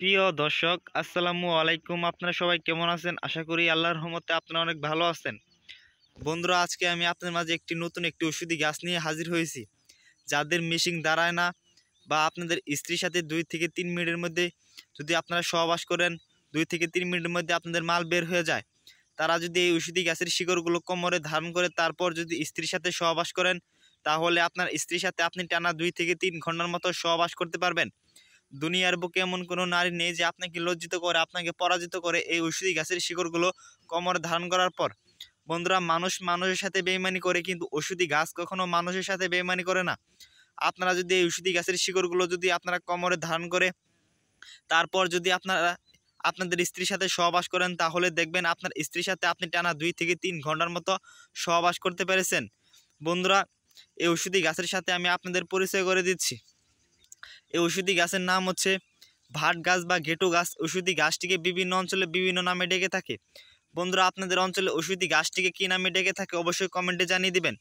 প্রিয় দর্শক, আসসালামু আলাইকুম। আপনারা সবাই কেমন আছেন? আশা করি আল্লাহর রহমতে আপনারা অনেক ভালো আছেন। বন্ধুরা, আজকে আমি আপনাদের মাঝে নতুন একটি ওষুধি গাছ নিয়ে হাজির হয়েছি। যাদের মেশিন দাঁড়ায় না বা আপনাদের স্ত্রীর সাথে 2 থেকে 3 মিনিটের মধ্যে যদি আপনারা সহবাস করেন, 2 থেকে 3 মিনিটের মধ্যে আপনাদের মাল বের হয়ে যায়, তারা যদি এই ওষুধি গাছের শিকড়গুলো কোমরে ধারণ করে তারপর যদি স্ত্রীর সাথে সহবাস করেন, তাহলে আপনার স্ত্রীর সাথে আপনি টানা 2 থেকে 3 ঘন্টার মতো সহবাস করতে পারবেন। দুনিয়ার বুকে এমন কোনো নারী নেই যে আপনাকে লজ্জিত করে, আপনাকে পরাজিত করে এই ঔষধি গাছের শিকড়গুলো কোমরে ধারণ করার পর। বন্ধুরা, মানুষ মানুষের সাথে বেইমানি করে, কিন্তু ঔষধি গাছ কখনো মানুষের সাথে বেইমানি করে না। আপনারা যদি এই ঔষধি গাছের শিকড়গুলো যদি আপনারা কোমরে ধারণ করে তারপর যদি আপনারা আপনাদের স্ত্রীর সাথে সহবাস করেন, তাহলে দেখবেন আপনার স্ত্রীর সাথে আপনি টানা 2 থেকে 3 ঘন্টার মতো সহবাস করতে পেরেছেন। বন্ধুরা, এই ঔষধি গাছের সাথে আমি আপনাদের পরিচয় করে দিচ্ছি। এই ঔষধি গাছের নাম হচ্ছে ভাট গাছ বা গেটু গাছ। ঔষধি গাছটিকে বিভিন্ন অঞ্চলে বিভিন্ন নামে ডেকে থাকে। বন্ধুরা, আপনাদের অঞ্চলে ঔষধি গাছটিকে কী নামে ডেকে থাকে অবশ্যই কমেন্টে জানিয়ে দিবেন।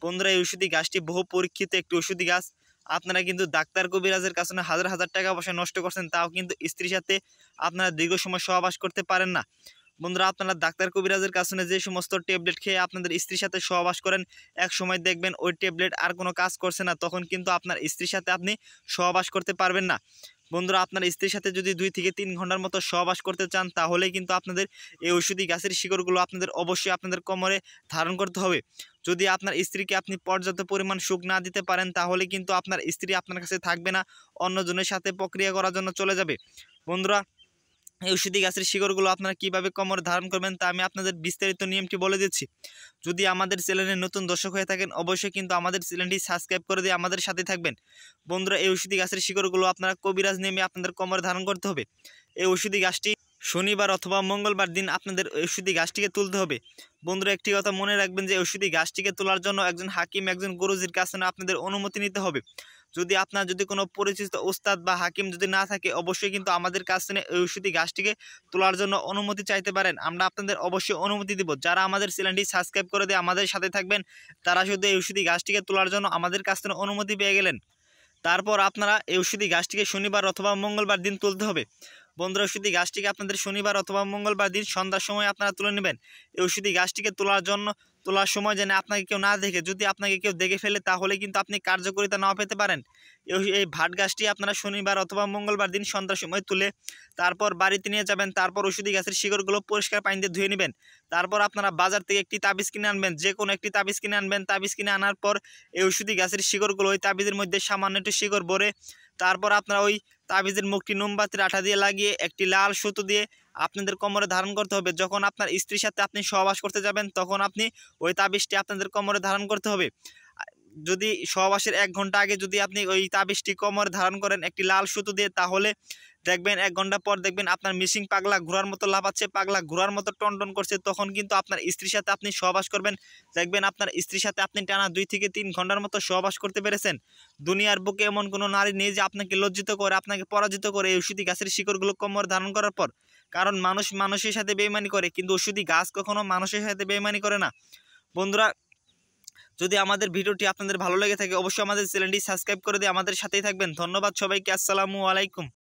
বন্ধুরা, এই ঔষধি গাছটি বহু পরীক্ষিত একটি ঔষধি গাছ। আপনারা কিন্তু ডাক্তার কবিরাজের কাছে হাজার হাজার টাকা পয়সা নষ্ট করছেন, তাও কিন্তু স্ত্রীর সাথে আপনারা দীর্ঘ সময় সহবাস করতে পারেন না। বন্ধুরা, আপনারা ডাক্তার কবিরাজের কাছে যে সমস্ত ট্যাবলেট খেয়ে আপনাদের স্ত্রীর সাথে সহবাস করেন, এক সময় দেখবেন ওই ট্যাবলেট আর কোনো কাজ করছে না, তখন কিন্তু আপনার স্ত্রীর সাথে আপনি সহবাস করতে পারবেন না। বন্ধুরা, আপনার স্ত্রীর সাথে যদি 2 থেকে 3 ঘন্টার মতো সহবাস করতে চান, তাহলেই কিন্তু আপনাদের এই ঔষধি গাছের শিকড়গুলো আপনাদের অবশ্যই আপনাদের কোমরে ধারণ করতে হবে। যদি আপনার স্ত্রীকে আপনি পর্যাপ্ত পরিমাণ সুখ না দিতে পারেন, তাহলে কিন্তু আপনার স্ত্রী আপনার কাছে থাকবে না, অন্যজনের সাথে প্রক্রিয়া করার জন্য চলে যাবে। বন্ধুরা, এই ঔষধি গাছের শিকড়গুলো আপনারা কীভাবে কোমরে ধারণ করবেন তা আমি আপনাদের বিস্তারিত নিয়মটি বলে দিচ্ছি। যদি আমাদের চ্যানেলে নতুন দর্শক হয়ে থাকেন, অবশ্যই কিন্তু আমাদের চ্যানেলটি সাবস্ক্রাইব করে দিয়ে আমাদের সাথে থাকবেন। বন্ধুরা, এই ঔষধি গাছের শিকড়গুলো আপনারা কবিরাজ নেমে আপনাদের কোমরে ধারণ করতে হবে। এই ঔষধি গাছটি শনিবার অথবা মঙ্গলবার দিন আপনাদের ঔষধি গাছটিকে তুলতে হবে। বন্ধুরা, একটি কথা মনে রাখবেন যে ঔষধি গাছটিকে তোলার জন্য একজন হাকিম, একজন গুরুজির কাছে আপনাদের অনুমতি নিতে হবে। যদি আপনার কোনো পরিচিত ওস্তাদ বা হাকিম যদি না থাকে, অবশ্যই কিন্তু আমাদের কাছে এই ঔষধি গাছটিকে তোলার জন্য অনুমতি চাইতে পারেন। আমরা আপনাদের অবশ্যই অনুমতি দিব। যারা আমাদের চ্যানেলটি সাবস্ক্রাইব করে দিয়ে আমাদের সাথে থাকবেন, তারা শুধু এই ঔষধি গাছটিকে তোলার জন্য আমাদের কাছ থেকে অনুমতি পেয়ে গেলেন। তারপর আপনারা এই ঔষধি গাছটিকে শনিবার অথবা মঙ্গলবার দিন তুলতে হবে। বন্ধুরা, ঔষধি গাছটিকে আপনাদের শনিবার অথবা মঙ্গলবার দিন সন্ধ্যার সময় আপনারা তুলে নেবেন। এই ঔষধি গাছটিকে তোলার সময় যেন আপনাকে কেউ না দেখে। যদি আপনাকে কেউ দেখে ফেলে, তাহলে কিন্তু আপনি কার্যকারিতা নাও পেতে পারেন। এই ভাট গাছটি আপনারা শনিবার অথবা মঙ্গলবার দিন সন্ধ্যার সময় তুলে তারপর বাড়িতে নিয়ে যাবেন। তারপর ঔষধি গাছের শিকড়গুলো পরিষ্কার পানি দিয়ে ধুয়ে নেবেন। তারপর আপনারা বাজার থেকে একটি তাবিজ কিনে আনবেন, যে কোনো একটি তাবিজ কিনে আনবেন। তাবিজ কিনে আনার পর এই ঔষধি গাছের শিকড়গুলো ওই তাবিজের মধ্যে সামান্য একটু শিকড় ভরে তারপর আপনারা ওই তাবিজের মুখটি মোমবাতির আঠা দিয়ে লাগিয়ে একটি লাল সুতো দিয়ে আপনাদের কোমরে ধারণ করতে হবে। যখন আপনার স্ত্রীর সাথে আপনি সহবাস করতে যাবেন, তখন আপনি ওই তাবিজটি আপনাদের কোমরে ধারণ করতে হবে। যদি সহবাসের 1 ঘন্টা আগে যদি আপনি ওই তাবিজটি কোমরে ধারণ করেন একটি লাল সুতো দিয়ে, তাহলে দেখবেন 1 ঘন্টা পর দেখবেন আপনার মিশিং পাগলা ঘোড়ার মতো লাফাচ্ছে, পাগলা ঘোড়ার মতো টনটন করছে। তখন কিন্তু আপনার স্ত্রীর সাথে আপনি সহবাস করবেন, দেখবেন আপনার স্ত্রীর সাথে আপনি টানা 2 থেকে 3 ঘন্টার মতো সহবাস করতে পেরেছেন। দুনিয়ার বুকে এমন কোনো নারী নেই যে আপনাকে লজ্জিত করে, আপনাকে পরাজিত করে এই ঔষধি গাছের শিকড়গুলো কোমরে ধারণ করার পর। কারণ মানুষ মানুষের সাথে বেইমানি করে, কিন্তু ঔষধি গাছ কখনো মানুষের সাথে বেইমানি করে না। বন্ধুরা, যদি আমাদের ভিডিওটি আপনাদের ভালো লেগে থাকে, অবশ্যই আমাদের চ্যানেলটি সাবস্ক্রাইব করে দিয়ে আমাদের সাথেই থাকবেন। ধন্যবাদ সবাইকে। আসসালামু আলাইকুম।